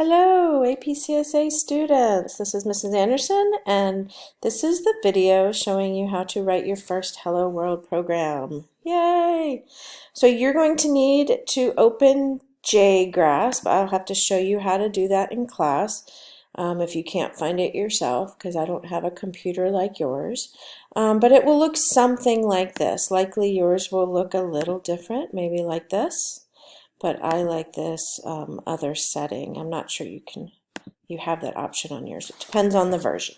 Hello, APCSA students. This is Mrs. Anderson, and this is the video showing you how to write your first Hello World program. Yay! So you're going to need to open JGrasp. I'll have to show you how to do that in class if you can't find it yourself, because I don't have a computer like yours. But it will look something like this. Likely yours will look a little different, maybe like this. But I like this other setting. I'm not sure you have that option on yours. It depends on the version.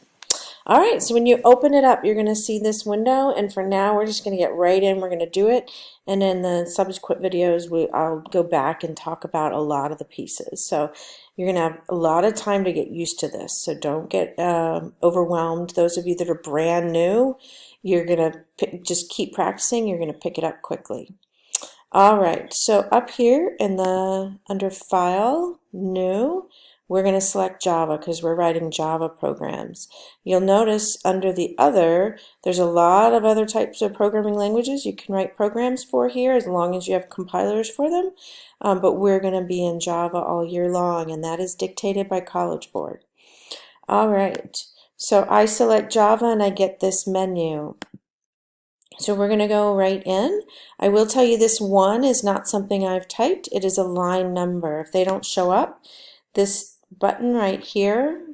All right, so when you open it up, you're going to see this window, and for now, we're just going to get right in. We're going to do it, and in the subsequent videos, I'll go back and talk about a lot of the pieces. So you're going to have a lot of time to get used to this, so don't get overwhelmed. Those of you that are brand new, you're going to just keep practicing. You're going to pick it up quickly. All right, so up here in under File, New, we're going to select Java because we're writing Java programs. You'll notice under the Other, there's a lot of other types of programming languages you can write programs for here as long as you have compilers for them. But we're going to be in Java all year long, and that is dictated by College Board. All right, so I select Java and I get this menu. So we're going to go right in. I will tell you this one is not something I've typed. It is a line number. If they don't show up, this button right here,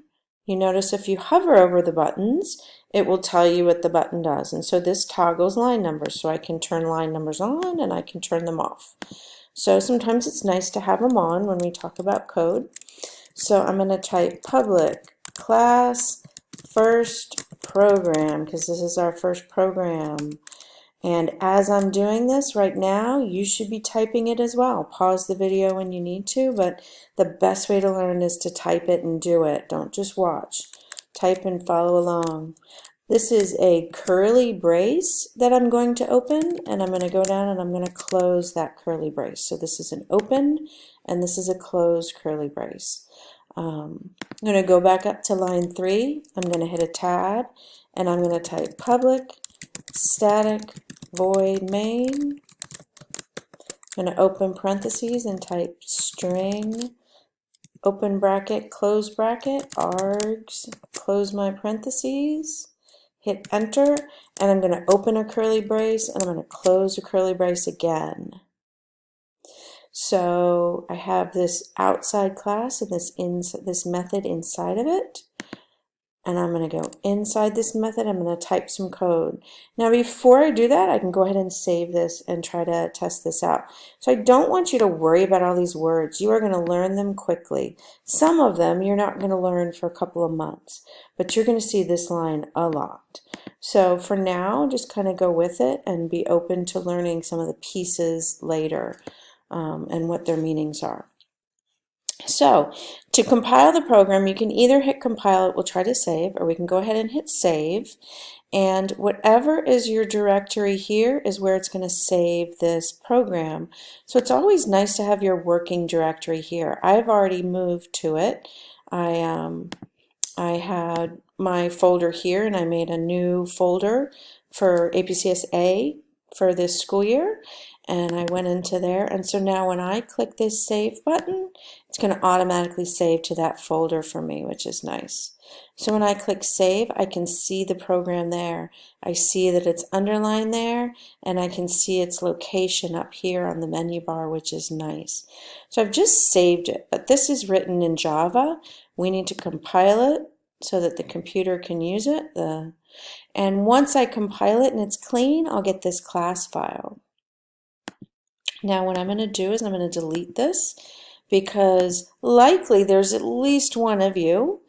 you notice if you hover over the buttons, it will tell you what the button does. And so this toggles line numbers. So I can turn line numbers on and I can turn them off. So sometimes it's nice to have them on when we talk about code. So I'm going to type public class first program because this is our first program. And as I'm doing this right now, you should be typing it as well. Pause the video when you need to, but the best way to learn is to type it and do it. Don't just watch. Type and follow along. This is a curly brace that I'm going to open, and I'm going to go down and I'm going to close that curly brace. So this is an open, and this is a closed curly brace. I'm going to go back up to line 3. I'm going to hit a tab, and I'm going to type public static void main. I'm going to open parentheses and type string, open bracket, close bracket, args, close my parentheses, hit enter, and I'm going to open a curly brace and I'm going to close a curly brace again. So I have this outside class and this method inside of it. And I'm going to go inside this method. I'm going to type some code. Now before I do that, I can go ahead and save this and try to test this out. So I don't want you to worry about all these words. You are going to learn them quickly. Some of them you're not going to learn for a couple of months, but you're going to see this line a lot. So for now, just kind of go with it and be open to learning some of the pieces later and what their meanings are. So to compile the program, you can either hit compile, it will try to save, or we can go ahead and hit save. And whatever is your directory here is where it's going to save this program. So it's always nice to have your working directory here. I've already moved to it. I had my folder here and I made a new folder for APCSA for this school year, and I went into there, and so now when I click this save button, it's going to automatically save to that folder for me, which is nice. So when I click save, I can see the program there. I see that it's underlined there, and I can see its location up here on the menu bar, which is nice. So I've just saved it, but this is written in Java. We need to compile it so that the computer can use it. And once I compile it and it's clean, I'll get this class file. Now what I'm going to do is I'm going to delete this because likely there's at least one of you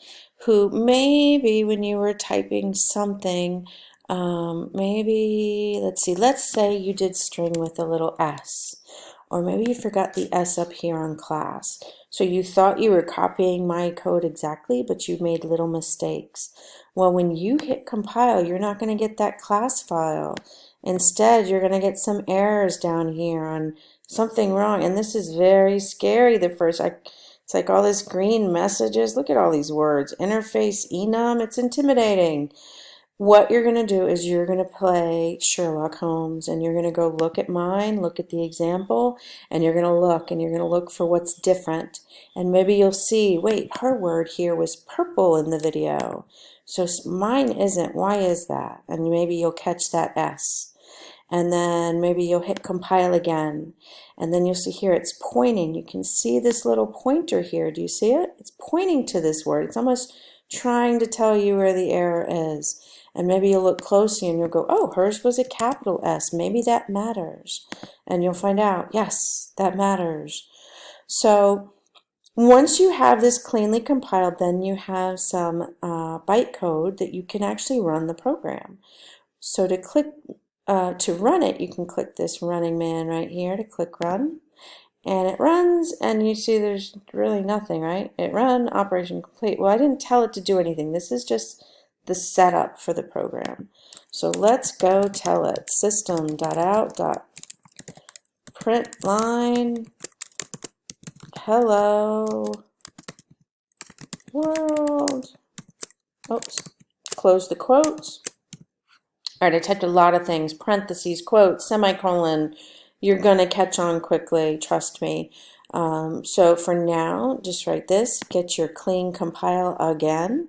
who maybe when you were typing something, maybe, let's say you did string with a little s, or maybe you forgot the s up here on class. So you thought you were copying my code exactly, but you made little mistakes. Well, when you hit compile, you're not going to get that class file. Instead, you're going to get some errors down here on something wrong. And this is very scary. It's like all this green messages. Look at all these words. Interface, enum, it's intimidating. what you're going to do is you're going to play Sherlock Holmes, and you're going to go look at mine, look at the example, and you're going to look, and you're going to look for what's different. And maybe you'll see, wait, her word here was purple in the video, so mine isn't. Why is that? And maybe you'll catch that S. And then maybe you'll hit compile again, and then you'll see here it's pointing. You can see this little pointer here. Do you see it? It's pointing to this word. It's almost trying to tell you where the error is. And maybe you'll look closely and you'll go, oh, hers was a capital S. Maybe that matters. And you'll find out, yes, that matters. So once you have this cleanly compiled, then you have some bytecode that you can actually run the program. So to run it, you can click this running man right here to click run. And it runs, and you see there's really nothing, right? It run, operation complete. Well, I didn't tell it to do anything. This is just the setup for the program. So let's go tell it system.out.println hello world. Oops, close the quotes. All right, I typed a lot of things, parentheses, quotes, semicolon. You're going to catch on quickly, trust me. So for now, just write this, get your clean compile again.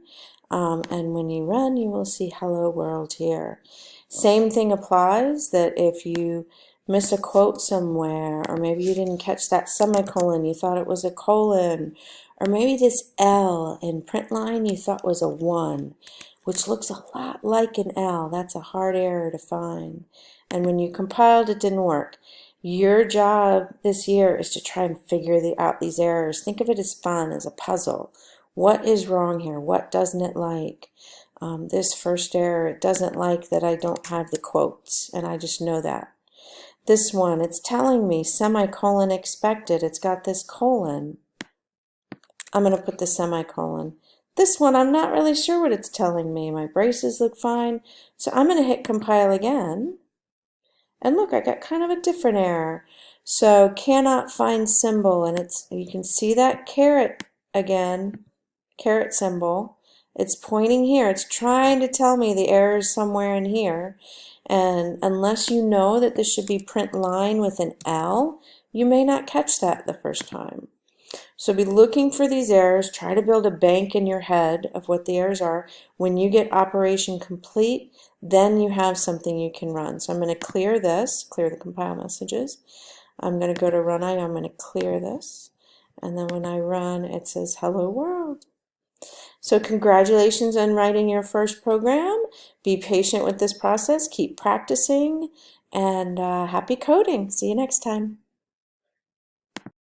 And when you run, you will see hello world here. Same thing applies, that if you miss a quote somewhere, or maybe you didn't catch that semicolon, you thought it was a colon, or maybe this L in print line you thought was a 1, which looks a lot like an L. That's a hard error to find. And when you compiled, it didn't work. Your job this year is to try and figure out these errors. Think of it as fun, as a puzzle. What is wrong here? What doesn't it like? This first error, it doesn't like that I don't have the quotes, and I just know that. This one, it's telling me semicolon expected. It's got this colon. I'm going to put the semicolon. This one, I'm not really sure what it's telling me. My braces look fine. So I'm going to hit compile again. And look, I got kind of a different error. So cannot find symbol, and you can see that caret again, caret symbol. It's pointing here. It's trying to tell me the error is somewhere in here. And unless you know that this should be print line with an L, you may not catch that the first time. So be looking for these errors. Try to build a bank in your head of what the errors are. When you get operation complete, then you have something you can run. So I'm going to clear this, clear the compile messages. I'm going to go to run I. I'm going to clear this. And then when I run, it says hello world. So congratulations on writing your first program. Be patient with this process. Keep practicing. And happy coding. See you next time.